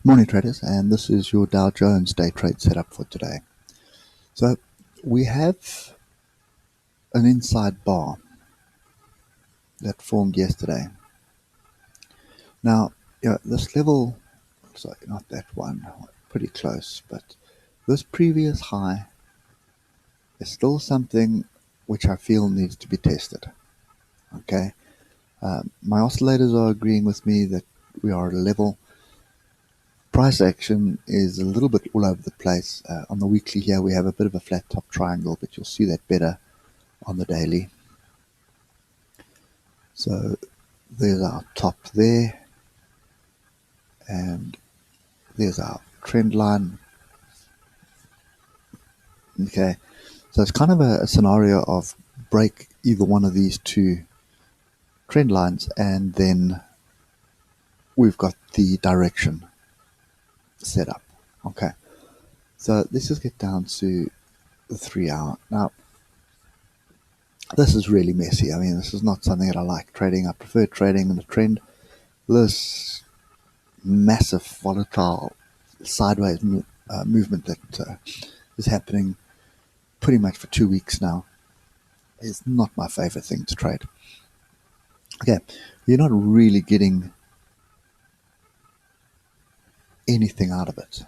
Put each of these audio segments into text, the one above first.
Morning traders, and this is your Dow Jones day trade setup for today. So we have an inside bar that formed yesterday. Now, this level, sorry, not that one, pretty close, but this previous high is still something which I feel needs to be tested. Okay, my oscillators are agreeing with me that we are at a level. Price action is a little bit all over the place. On the weekly here, we have a bit of a flat top triangle, but you'll see that better on the daily. So there's our top there, and there's our trend line. Okay, so it's kind of a scenario of break either one of these two trend lines, and then we've got the direction set up. Okay, so let's just get down to the 3 hour. Now, this is really messy. I mean, this is not something that I like trading. I prefer trading in a trend. This massive volatile sideways movement that is happening pretty much for 2 weeks now is not my favorite thing to trade. Okay, you're not really getting anything out of it.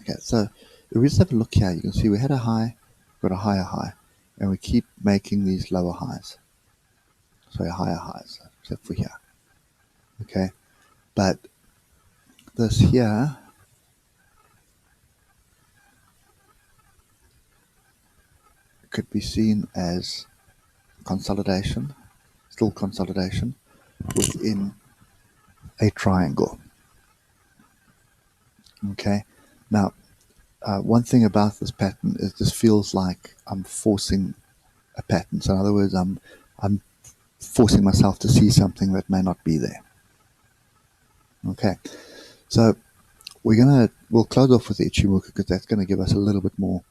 Okay, so if we just have a look here, you can see we had a high, got a higher high, and we keep making these lower highs. Sorry, higher highs, except for here. Okay, but this here could be seen as consolidation, still consolidation within a triangle. Okay, now one thing about this pattern is this feels like I'm forcing a pattern. So in other words, I'm forcing myself to see something that may not be there. Okay, so we'll close off with the ichimoku because that's going to give us a little bit more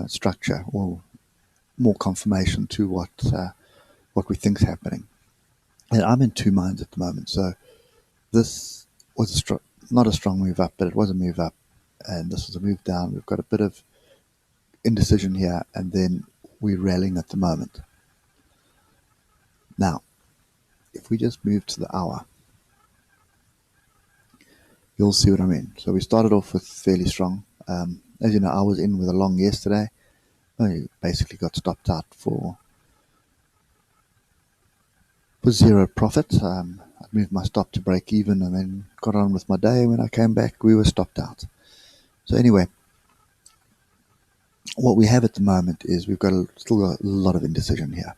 structure or more confirmation to what we think is happening. And I'm in two minds at the moment. So this was not a strong move up, but it was a move up, and this was a move down. We've got a bit of indecision here, and then we're rallying at the moment. Now, if we just move to the hour, you'll see what I mean. So we started off with fairly strong. As you know, I was in with a long yesterday. I basically got stopped out for zero profit. I moved my stop to break even and then got on with my day. When I came back, we were stopped out. So anyway, what we have at the moment is we've still got a lot of indecision here.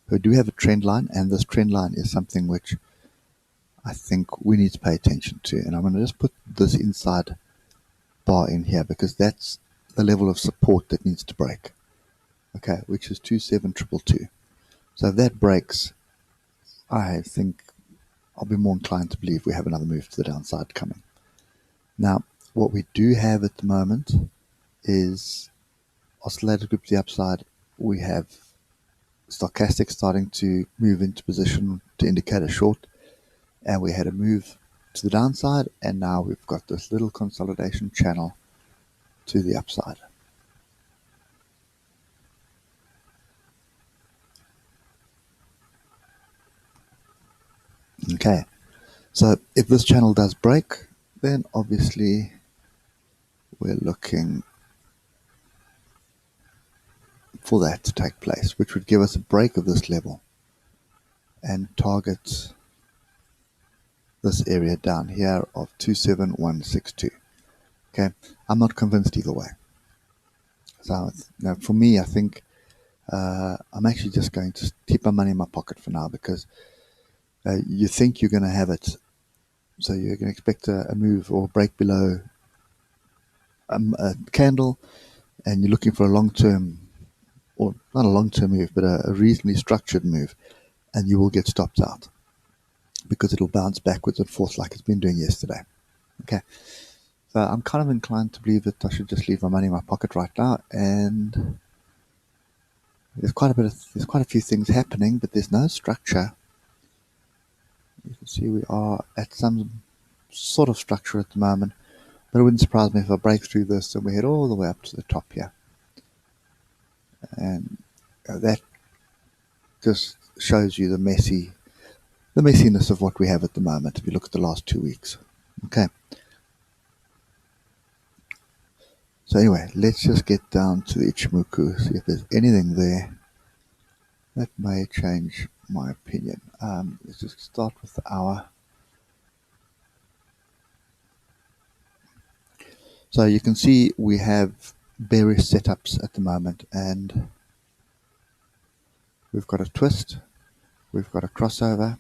So we do have a trend line, and this trend line is something which I think we need to pay attention to. And I'm going to just put this inside bar in here because that's the level of support that needs to break. Okay, which is 27222. So if that breaks, I think I'll be more inclined to believe we have another move to the downside coming. Now, what we do have at the moment is oscillator group to the upside. We have stochastic starting to move into position to indicate a short, and we had a move to the downside, and now we've got this little consolidation channel to the upside. Okay, so if this channel does break, then obviously we're looking for that to take place, which would give us a break of this level and target this area down here of 27162. Okay, I'm not convinced either way. So now for me, I think I'm actually just going to keep my money in my pocket for now because you think you're going to have it. So you're going to expect a move or a break below a candle, and you're looking for a long-term, or not a long-term move, but a reasonably structured move, and you will get stopped out because it'll bounce backwards and forth like it's been doing yesterday. Okay, so I'm kind of inclined to believe that I should just leave my money in my pocket right now, and there's quite a few things happening, but there's no structure. You can see we are at some sort of structure at the moment, but it wouldn't surprise me if I break through this and we head all the way up to the top here. And that just shows you the messiness of what we have at the moment if you look at the last 2 weeks. Okay. So anyway, let's just get down to the ichimoku, see if there's anything there that may change my opinion. Let's just start with the hour. So you can see we have various setups at the moment, and we've got a twist, we've got a crossover,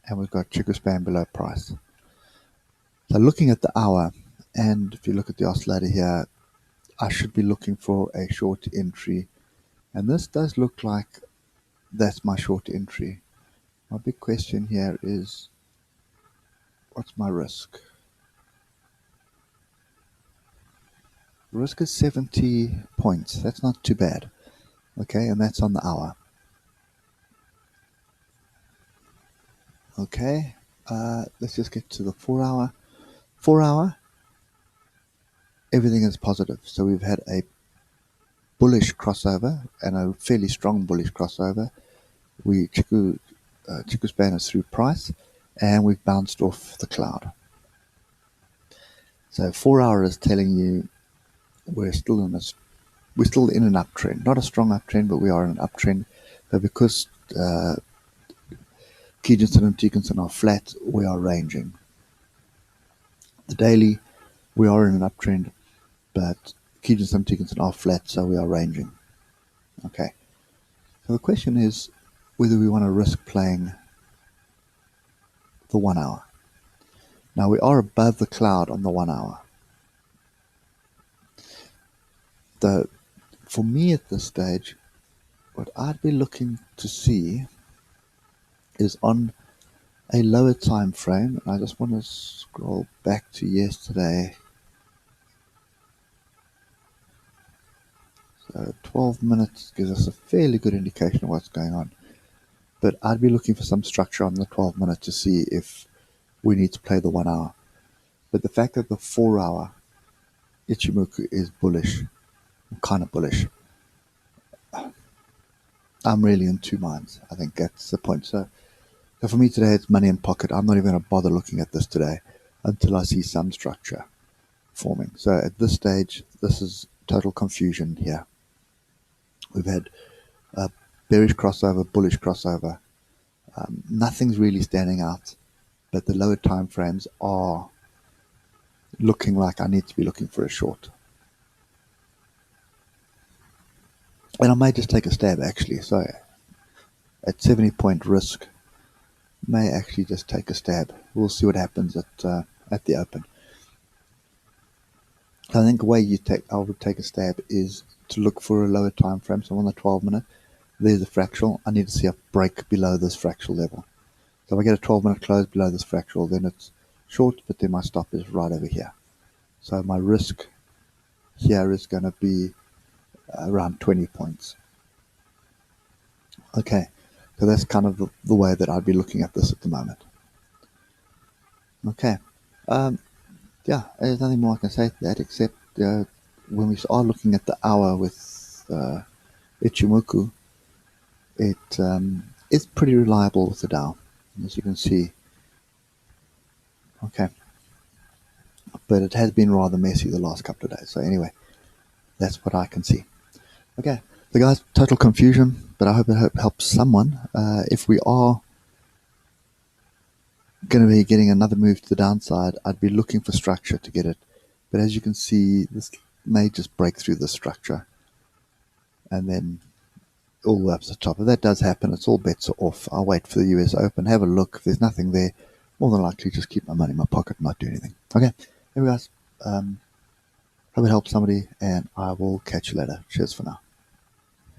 and we've got chiku span below price. So looking at the hour, and if you look at the oscillator here, I should be looking for a short entry, and this does look like that's my short entry. My big question here is, what's my risk? The risk is 70 points. That's not too bad. Okay, and that's on the hour. Okay, let's just get to the 4 hour. 4 hour, everything is positive. So we've had a bullish crossover and a fairly strong bullish crossover. We chiku span is through price, and we've bounced off the cloud. So 4 hour is telling you we're still in an uptrend, not a strong uptrend, but we are in an uptrend. But because Kijinsen and Tenkan-sen are flat, we are ranging. The daily, we are in an uptrend, but Kijinsen and Tenkan-sen are flat, so we are ranging. Okay. So the question is whether we want to risk playing the 1 hour. Now we are above the cloud on the 1 hour. For me at this stage, what I'd be looking to see is on a lower time frame. I just want to scroll back to yesterday. So 12 minutes gives us a fairly good indication of what's going on. But I'd be looking for some structure on the 12 minute to see if we need to play the 1 hour. But the fact that the 4 hour ichimoku is bullish, kind of bullish, I'm really in two minds. I think that's the point. So for me today, it's money in pocket. I'm not even going to bother looking at this today until I see some structure forming. So at this stage, this is total confusion here. We've had a bearish crossover, bullish crossover. Nothing's really standing out, but the lower time frames are looking like I need to be looking for a short. And I may just take a stab actually. So at 70 point risk, may actually just take a stab. We'll see what happens at the open. I think the way I would take a stab is to look for a lower time frame. So on the 12 minute, there's a fractal. I need to see a break below this fractal level. So if I get a 12 minute close below this fractal, then it's short, but then my stop is right over here. So my risk here is going to be around 20 points. Okay, so that's kind of the way that I'd be looking at this at the moment. Okay, yeah, there's nothing more I can say to that except when we are looking at the hour with ichimoku, it is pretty reliable with the Dow, as you can see. Okay, but it has been rather messy the last couple of days. So anyway, that's what I can see. Okay, so guys, total confusion, but I hope it helps someone. If we are going to be getting another move to the downside, I'd be looking for structure to get it. But as you can see, this may just break through the structure and then all the way up to the top. If that does happen, it's all bets are off. I'll wait for the US Open, have a look. If there's nothing there, more than likely just keep my money in my pocket and not do anything. Okay, anyway guys, hope it helps somebody, and I will catch you later. Cheers for now.